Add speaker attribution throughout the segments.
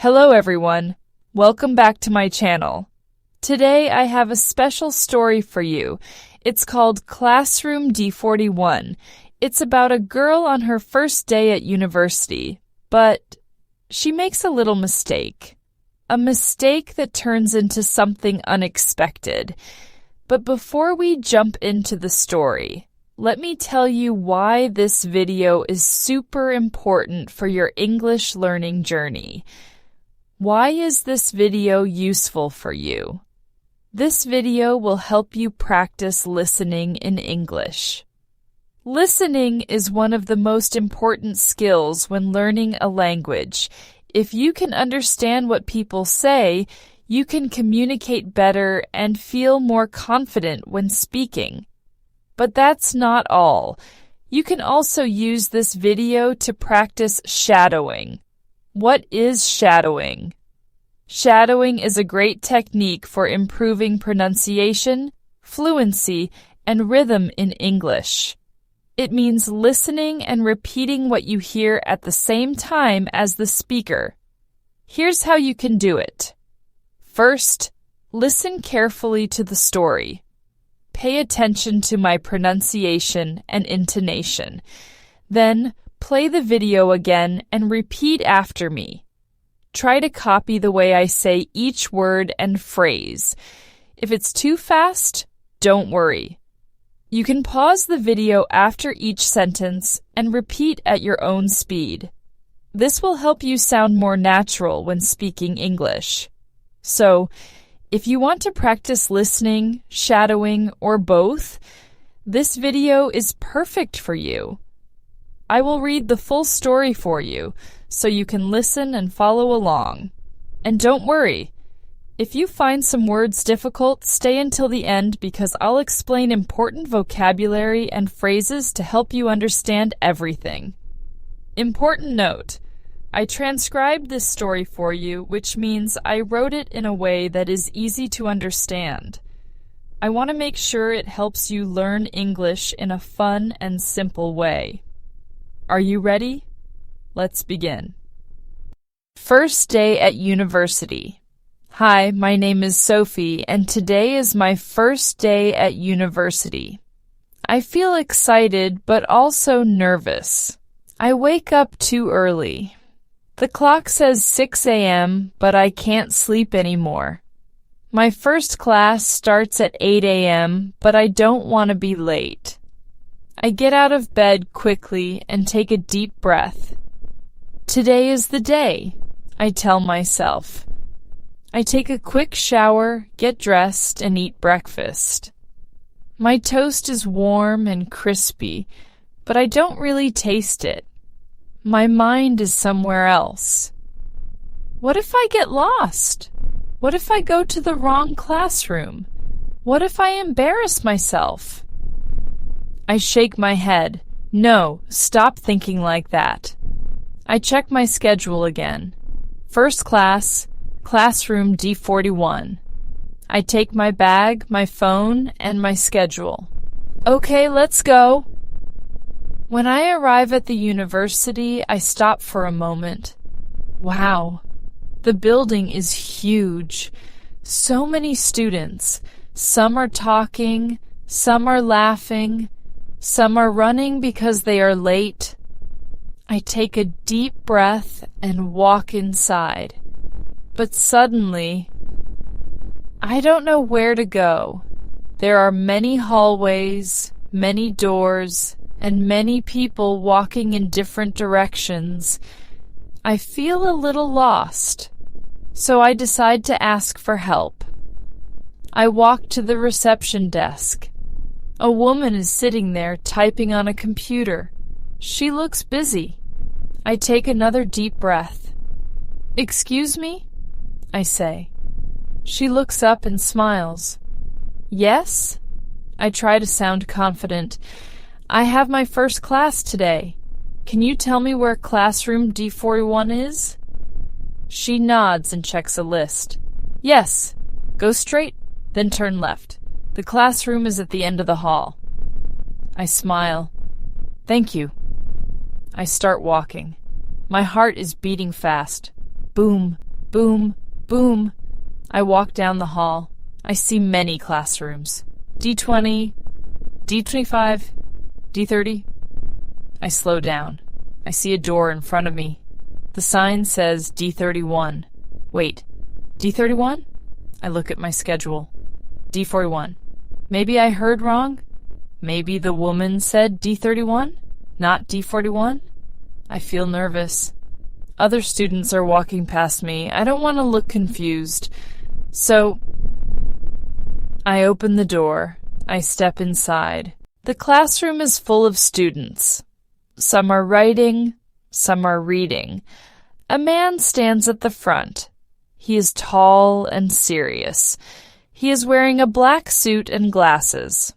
Speaker 1: Hello everyone, welcome back to my channel. Today I have a special story for you. It's called Classroom D41. It's about a girl on her first day at university, but she makes a little mistake. A mistake that turns into something unexpected. But before we jump into the story, let me tell you why this video is super important for your English learning journey. Why is this video useful for you? This video will help you practice listening in English. Listening is one of the most important skills when learning a language. If you can understand what people say, you can communicate better and feel more confident when speaking. But that's not all. You can also use this video to practice shadowing. What is shadowing? Shadowing is a great technique for improving pronunciation, fluency, and rhythm in English. It means listening and repeating what you hear at the same time as the speaker. Here's how you can do it. First, listen carefully to the story. Pay attention to my pronunciation and intonation. Then, play the video again and repeat after me. Try to copy the way I say each word and phrase. If it's too fast, don't worry. You can pause the video after each sentence and repeat at your own speed. This will help you sound more natural when speaking English. So, if you want to practice listening, shadowing, or both, this video is perfect for you. I will read the full story for you, so you can listen and follow along. And don't worry, if you find some words difficult, stay until the end because I'll explain important vocabulary and phrases to help you understand everything. Important note, I transcribed this story for you, which means I wrote it in a way that is easy to understand. I want to make sure it helps you learn English in a fun and simple way. Are you ready? Let's begin. First day at university. Hi, my name is Sophie, and today is my first day at university. I feel excited, but also nervous. I wake up too early. The clock says 6 a.m., but I can't sleep anymore. My first class starts at 8 a.m., but I don't want to be late. I get out of bed quickly and take a deep breath. Today is the day, I tell myself. I take a quick shower, get dressed, and eat breakfast. My toast is warm and crispy, but I don't really taste it. My mind is somewhere else. What if I get lost? What if I go to the wrong classroom? What if I embarrass myself? I shake my head. No, stop thinking like that. I check my schedule again. First class, classroom D41. I take my bag, my phone, and my schedule. Okay, let's go. When I arrive at the university, I stop for a moment. Wow, the building is huge. So many students. Some are talking, some are laughing, some are running because they are late. I take a deep breath and walk inside. But suddenly, I don't know where to go. There are many hallways, many doors, and many people walking in different directions. I feel a little lost, so I decide to ask for help. I walk to the reception desk. A woman is sitting there typing on a computer. She looks busy. I take another deep breath. Excuse me? I say. She looks up and smiles. Yes? I try to sound confident. I have my first class today. Can you tell me where classroom D41 is? She nods and checks a list. Yes. Go straight, then turn left. The classroom is at the end of the hall. I smile. Thank you. I start walking. My heart is beating fast. Boom, Boom, boom. I walk down the hall. I see many classrooms. D20, D25, D30. I slow down. I see a door in front of me. The sign says D31. Wait, D31? I look at my schedule. D41. Maybe I heard wrong? Maybe the woman said D31, not D41? I feel nervous. Other students are walking past me. I don't want to look confused. So I open the door. I step inside. The classroom is full of students. Some are writing, some are reading. A man stands at the front. He is tall and serious. He is wearing a black suit and glasses.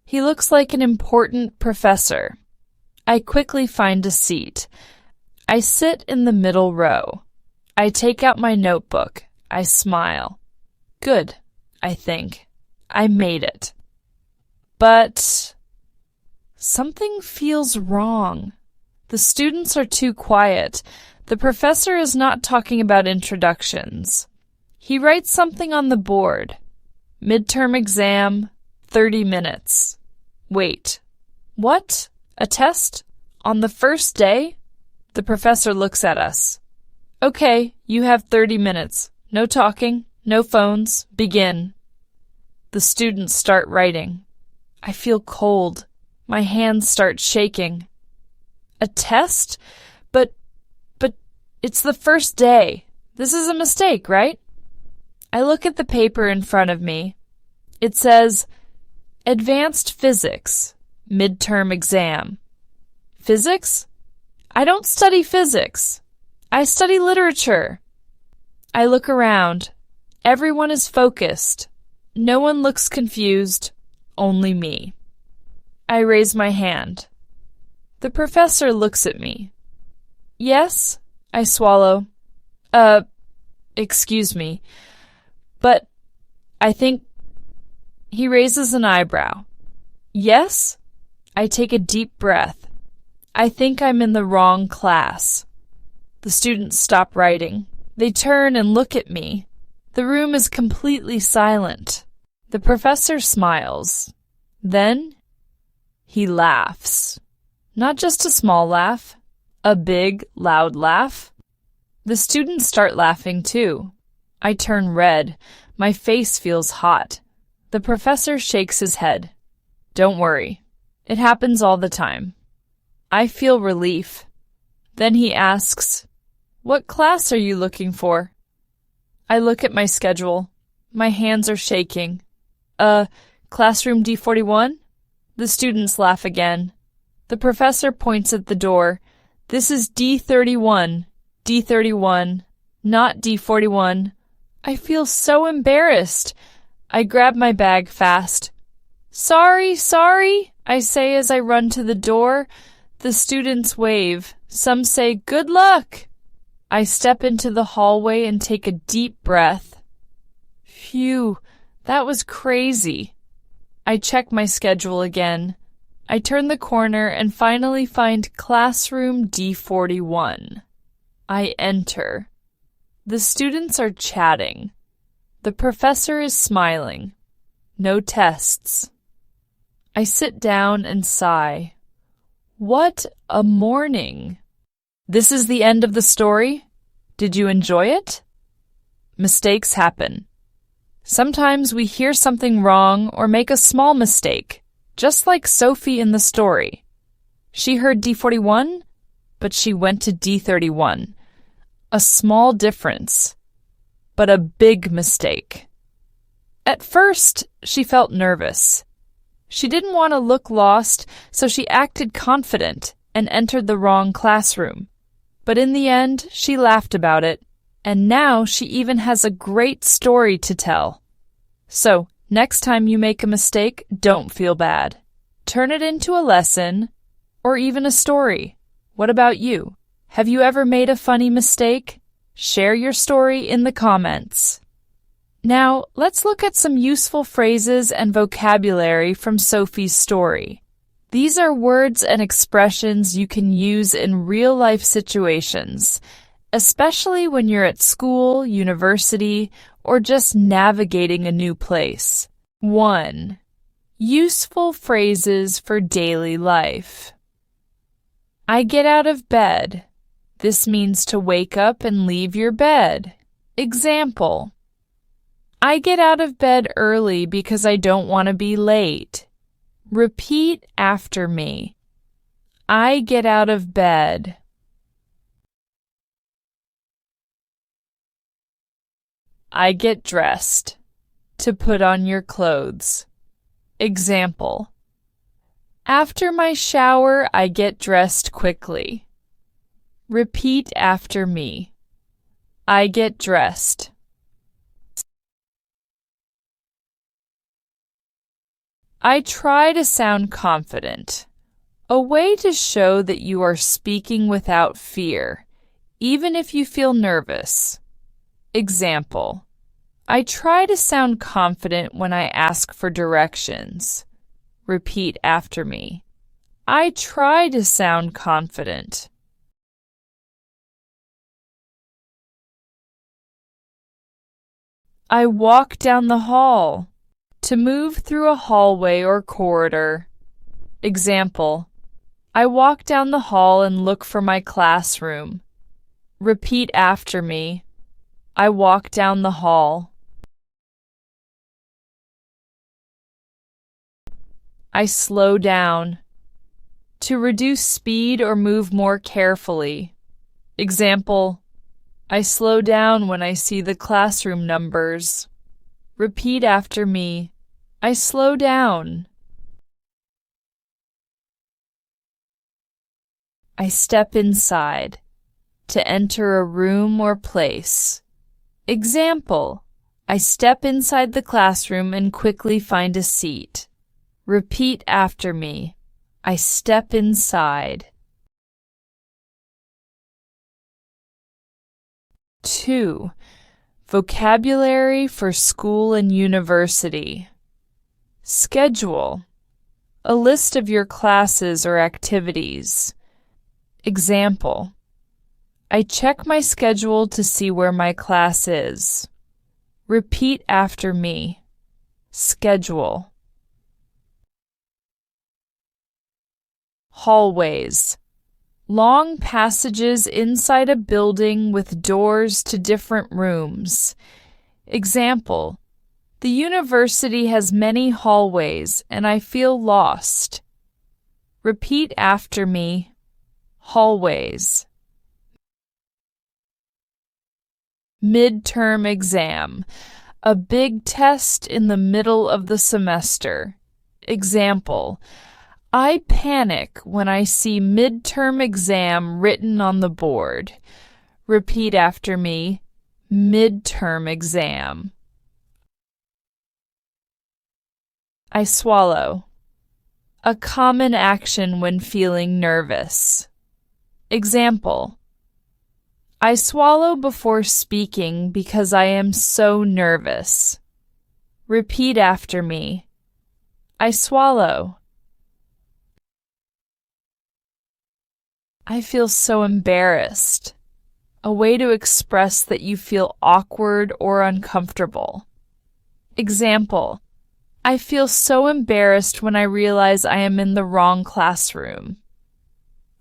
Speaker 1: He looks like an important professor. I quickly find a seat. I sit in the middle row. I take out my notebook. I smile. Good, I think. I made it. But something feels wrong. The students are too quiet. The professor is not talking about introductions. He writes something on the board. Midterm exam, 30 minutes. Wait, what? A test? On the first day? The professor looks at us. Okay, you have 30 minutes. No talking, no phones. Begin. The students start writing. I feel cold. My hands start shaking. A test? But it's the first day. This is a mistake, right? I look at the paper in front of me. It says, Advanced Physics, Midterm Exam. Physics? I don't study physics. I study literature. I look around. Everyone is focused. No one looks confused. Only me. I raise my hand. The professor looks at me. Yes? I swallow. Excuse me. But I think... He raises an eyebrow. Yes? I take a deep breath. I think I'm in the wrong class. The students stop writing. They turn and look at me. The room is completely silent. The professor smiles. Then he laughs. Not just a small laugh, a big, loud laugh. The students start laughing too. I turn red. My face feels hot. The professor shakes his head. Don't worry. It happens all the time. I feel relief. Then he asks, What class are you looking for? I look at my schedule. My hands are shaking. Classroom D41? The students laugh again. The professor points at the door. This is D31. D31, not D41. I feel so embarrassed. I grab my bag fast. Sorry, I say as I run to the door. The students wave. Some say, Good luck! I step into the hallway and take a deep breath. Phew, that was crazy. I check my schedule again. I turn the corner and finally find classroom D41. I enter. The students are chatting. The professor is smiling. No tests. I sit down and sigh. What a morning! This is the end of the story. Did you enjoy it? Mistakes happen. Sometimes we hear something wrong or make a small mistake, just like Sophie in the story. She heard D41, but she went to D31. A small difference, but a big mistake. At first, she felt nervous. She didn't want to look lost, so she acted confident and entered the wrong classroom. But in the end, she laughed about it, and now she even has a great story to tell. So, next time you make a mistake, don't feel bad. Turn it into a lesson, or even a story. What about you? Have you ever made a funny mistake? Share your story in the comments. Now, let's look at some useful phrases and vocabulary from Sophie's story. These are words and expressions you can use in real-life situations, especially when you're at school, university, or just navigating a new place. 1. Useful phrases for daily life. I get out of bed. This means to wake up and leave your bed. Example: I get out of bed early because I don't want to be late. Repeat after me. I get out of bed. I get dressed. To put on your clothes. Example: after my shower, I get dressed quickly. Repeat after me. I get dressed. I try to sound confident. A way to show that you are speaking without fear, even if you feel nervous. Example: I try to sound confident when I ask for directions. Repeat after me. I try to sound confident. I walk down the hall. To move through a hallway or corridor. Example: I walk down the hall and look for my classroom. Repeat after me. I walk down the hall. I slow down. To reduce speed or move more carefully. Example: I slow down when I see the classroom numbers. Repeat after me. I slow down. I step inside. To enter a room or place. Example: I step inside the classroom and quickly find a seat. Repeat after me. I step inside. 2. Vocabulary for school and university. Schedule. A list of your classes or activities. Example: I check my schedule to see where my class is. Repeat after me. Schedule. Hallways. Long passages inside a building with doors to different rooms. Example: the university has many hallways and I feel lost. Repeat after me. Hallways. Midterm exam. A big test in the middle of the semester. Example: I panic when I see midterm exam written on the board. Repeat after me. Midterm exam. I swallow. A common action when feeling nervous. Example: I swallow before speaking because I am so nervous. Repeat after me. I swallow. I feel so embarrassed. A way to express that you feel awkward or uncomfortable. Example: I feel so embarrassed when I realize I am in the wrong classroom.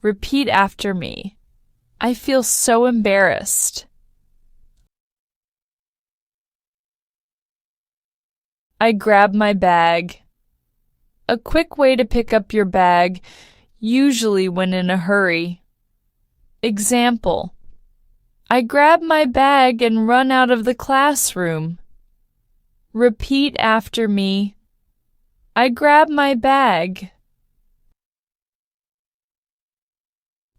Speaker 1: Repeat after me. I feel so embarrassed. I grab my bag. A quick way to pick up your bag, usually when in a hurry. Example: I grab my bag and run out of the classroom. Repeat after me. I grab my bag.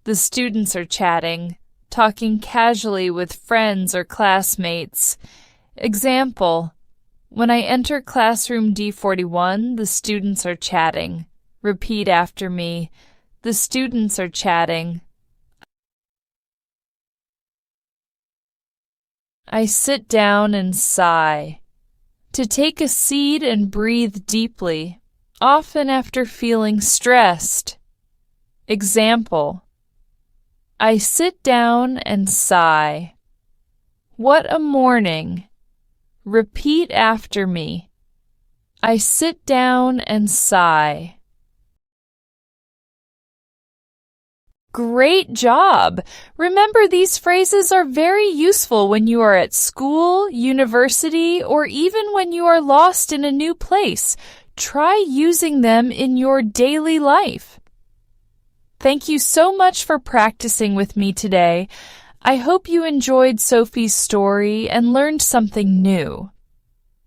Speaker 1: The students are chatting, talking casually with friends or classmates. Example: when I enter classroom D41, the students are chatting. Repeat after me. The students are chatting. I sit down and sigh. To take a seat and breathe deeply, often after feeling stressed. Example: I sit down and sigh. What a morning. Repeat after me. I sit down and sigh. Great job! Remember, these phrases are very useful when you are at school, university, or even when you are lost in a new place. Try using them in your daily life. Thank you so much for practicing with me today. I hope you enjoyed Sophie's story and learned something new.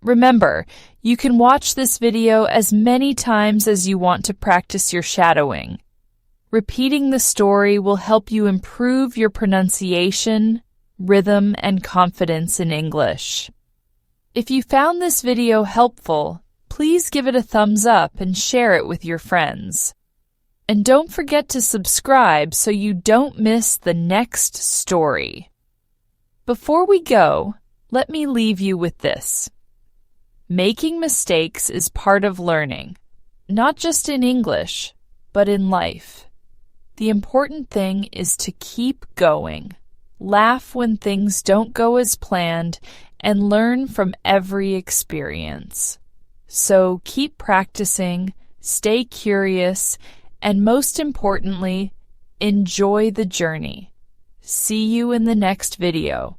Speaker 1: Remember, you can watch this video as many times as you want to practice your shadowing. Repeating the story will help you improve your pronunciation, rhythm, and confidence in English. If you found this video helpful, please give it a thumbs up and share it with your friends. And don't forget to subscribe so you don't miss the next story. Before we go, let me leave you with this. Making mistakes is part of learning, not just in English, but in life. The important thing is to keep going, laugh when things don't go as planned, and learn from every experience. So keep practicing, stay curious, and most importantly, enjoy the journey. See you in the next video.